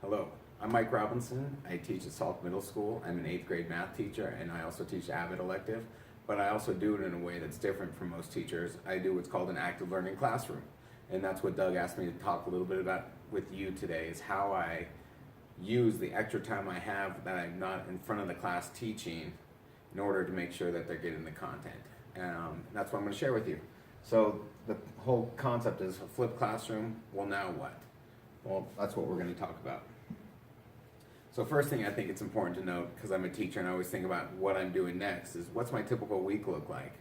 Hello, I'm Mike Robinson. I teach at Salk Middle School. I'm an 8th grade math teacher and I also teach Avid elective, but I also do it in a way that's different from most teachers. I do what's called an active learning classroom. And that's what Doug asked me to talk a little bit about with you today, is how I use the extra time I have that I'm not in front of the class teaching in order to make sure that they're getting the content. That's what I'm going to share with you. So the whole concept is a flipped classroom. Well, now what? Well, that's what we're going to talk about. So first thing I think it's important to note, because I'm a teacher and I always think about what I'm doing next, is what's my typical week look like?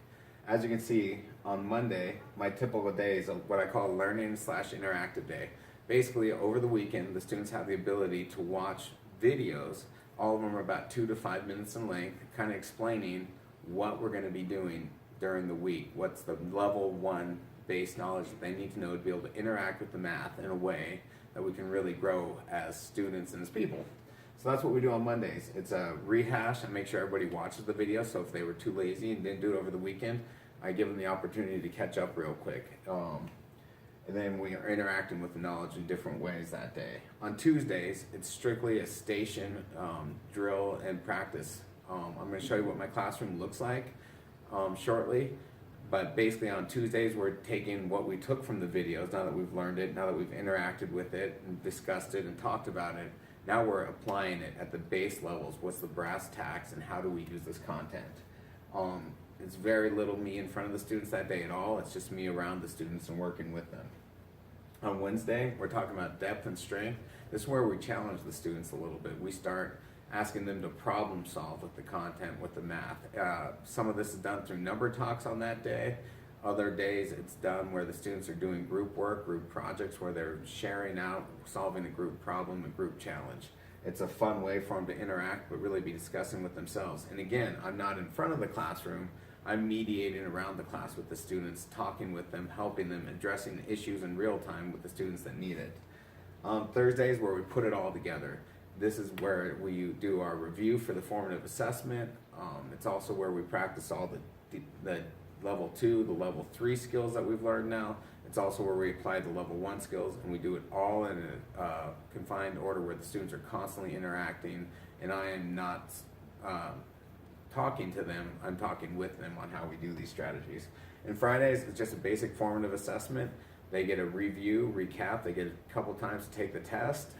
As you can see, on Monday, my typical day is what I call a learning/interactive day. Basically, over the weekend, the students have the ability to watch videos. All of them are about 2 to 5 minutes in length, kind of explaining what we're going to be doing during the week. What's the level 1 base knowledge that they need to know to be able to interact with the math in a way that we can really grow as students and as people. So that's what we do on Mondays. It's a rehash. I make sure everybody watches the video, so if they were too lazy and didn't do it over the weekend, I give them the opportunity to catch up real quick. And then we are interacting with the knowledge in different ways that day. On Tuesdays, it's strictly a station drill and practice. I'm going to show you what my classroom looks like shortly. But basically on Tuesdays, we're taking what we took from the videos, now that we've learned it, now that we've interacted with it and discussed it and talked about it. Now we're applying it at the base levels. What's the brass tacks and how do we use this content? It's very little me in front of the students that day at all. It's just me around the students and working with them. On Wednesday, we're talking about depth and strength. This is where we challenge the students a little bit. We start asking them to problem solve with the content, with the math. Some of this is done through number talks on that day. Other days it's done where the students are doing group work, group projects, where they're sharing out, solving a group problem, a group challenge. It's a fun way for them to interact, but really be discussing with themselves. And again, I'm not in front of the classroom. I'm mediating around the class with the students, talking with them, helping them, addressing issues in real time with the students that need it. Thursdays, where we put it all together. This is where we do our review for the formative assessment. It's also where we practice all the level 2, the level 3 skills that we've learned now. It's also where we apply the level 1 skills, and we do it all in a confined order where the students are constantly interacting, and I am not talking to them, I'm talking with them on how we do these strategies. And Fridays, it's just a basic formative assessment. They get a review, recap, they get a couple times to take the test,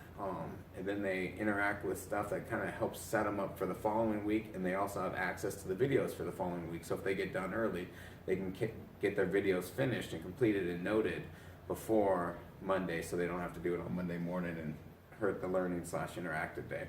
and then they interact with stuff that kind of helps set them up for the following week, and they also have access to the videos for the following week. So if they get done early, they can get their videos finished and completed and noted before Monday, so they don't have to do it on Monday morning and hurt the learning/interactive day.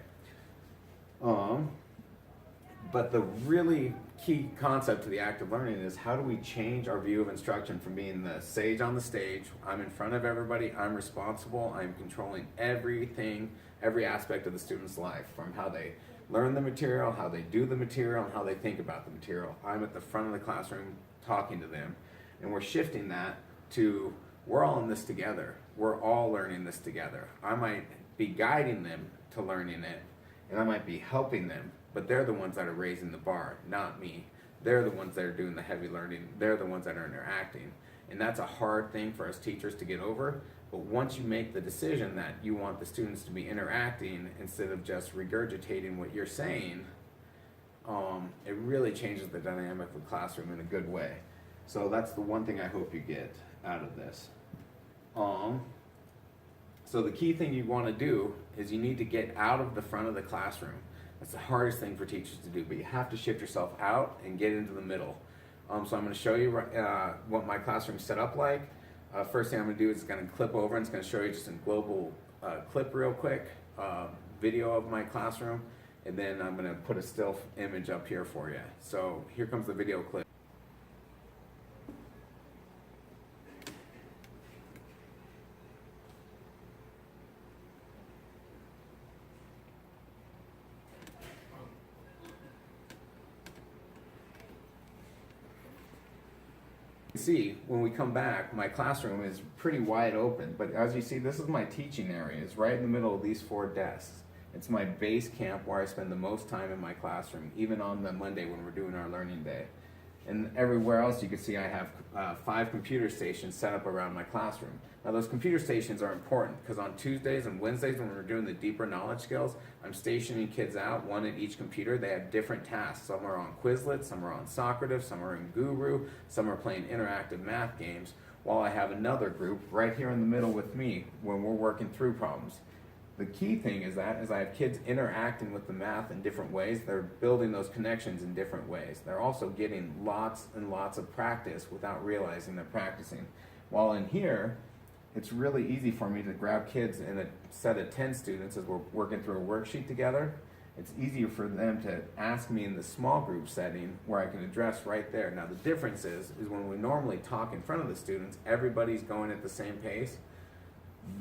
But the really key concept to the active learning is, how do we change our view of instruction from being the sage on the stage, I'm in front of everybody, I'm responsible, I'm controlling everything, every aspect of the student's life, from how they learn the material, how they do the material, and how they think about the material. I'm at the front of the classroom talking to them, and we're shifting that to, we're all in this together. We're all learning this together. I might be guiding them to learning it, and I might be helping them, but they're the ones that are raising the bar, not me. They're the ones that are doing the heavy learning. They're the ones that are interacting. And that's a hard thing for us teachers to get over. But once you make the decision that you want the students to be interacting instead of just regurgitating what you're saying, it really changes the dynamic of the classroom in a good way. So that's the one thing I hope you get out of this. So the key thing you want to do is you need to get out of the front of the classroom. That's the hardest thing for teachers to do, but you have to shift yourself out and get into the middle. So I'm going to show you what my classroom's set up like. First thing I'm going to do is it's going to clip over, and it's going to show you just a global clip real quick, video of my classroom, and then I'm going to put a still image up here for you. So here comes the video clip. See, when we come back, my classroom is pretty wide open, but as you see, this is my teaching area. It's right in the middle of these 4 desks. It's my base camp where I spend the most time in my classroom, even on the Monday when we're doing our learning day. And everywhere else you can see I have 5 computer stations set up around my classroom. Now those computer stations are important because on Tuesdays and Wednesdays when we're doing the deeper knowledge skills, I'm stationing kids out, one at each computer. They have different tasks. Some are on Quizlet, some are on Socrative, some are in Guru, some are playing interactive math games, while I have another group right here in the middle with me when we're working through problems. The key thing is I have kids interacting with the math in different ways. They're building those connections in different ways. They're also getting lots and lots of practice without realizing they're practicing. While in here, it's really easy for me to grab kids in a set of 10 students as we're working through a worksheet together. It's easier for them to ask me in the small group setting where I can address right there. Now the difference is when we normally talk in front of the students, everybody's going at the same pace.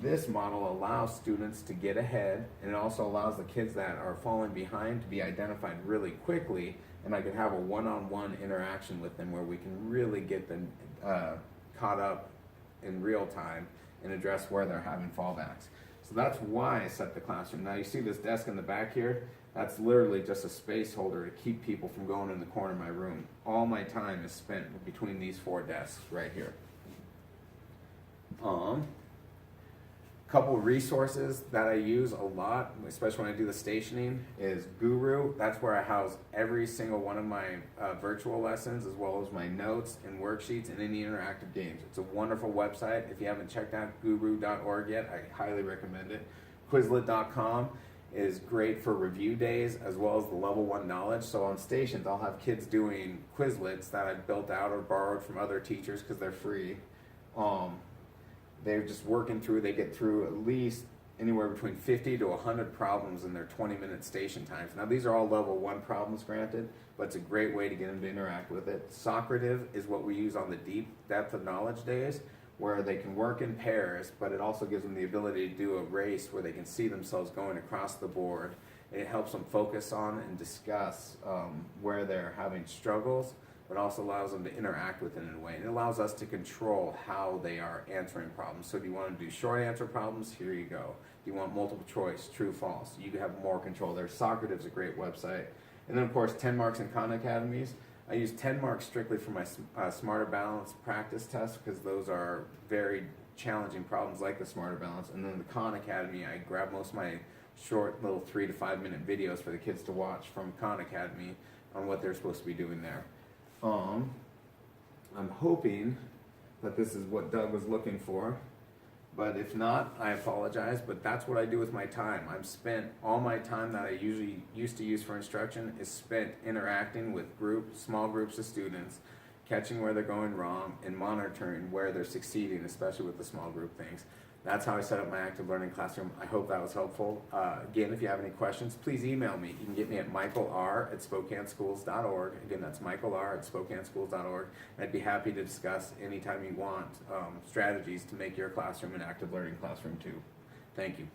This model allows students to get ahead, and it also allows the kids that are falling behind to be identified really quickly, and I can have a one-on-one interaction with them where we can really get them caught up in real time and address where they're having fallbacks. So that's why I set the classroom. Now you see this desk in the back here, that's literally just a space holder to keep people from going in the corner of my room. All my time is spent between these 4 desks right here. Couple of resources that I use a lot, especially when I do the stationing, is Guru. That's where I house every single one of my virtual lessons, as well as my notes and worksheets and any interactive games. It's a wonderful website. If you haven't checked out guru.org yet, I highly recommend it. Quizlet.com is great for review days as well as the level 1 knowledge. So on stations, I'll have kids doing Quizlets that I've built out or borrowed from other teachers because they're free. They're just working through, they get through at least anywhere between 50 to 100 problems in their 20-minute station times. Now these are all level 1 problems granted, but it's a great way to get them to interact with it. Socrative is what we use on the deep depth of knowledge days, where they can work in pairs, but it also gives them the ability to do a race where they can see themselves going across the board. It helps them focus on and discuss where they're having struggles, but also allows them to interact with it in a way. And it allows us to control how they are answering problems. So do you want to do short answer problems? Here you go. Do you want multiple choice, true, false? You have more control there. Socrative is a great website. And then of course, 10 Marks and Khan Academies. I use 10 Marks strictly for my Smarter Balance practice tests because those are very challenging problems like the Smarter Balance. And then the Khan Academy, I grab most of my short little 3 to 5 minute videos for the kids to watch from Khan Academy on what they're supposed to be doing there. I'm hoping that this is what Doug was looking for, but if not, I apologize, but that's what I do with my time. I've spent all my time that I usually used to use for instruction is spent interacting with small groups of students, catching where they're going wrong, and monitoring where they're succeeding, especially with the small group things. That's how I set up my active learning classroom. I hope that was helpful. Again, if you have any questions, please email me. You can get me at michaelr@spokaneschools.org. Again, that's michaelr@spokaneschools.org. And I'd be happy to discuss anytime you want strategies to make your classroom an active learning classroom too. Thank you.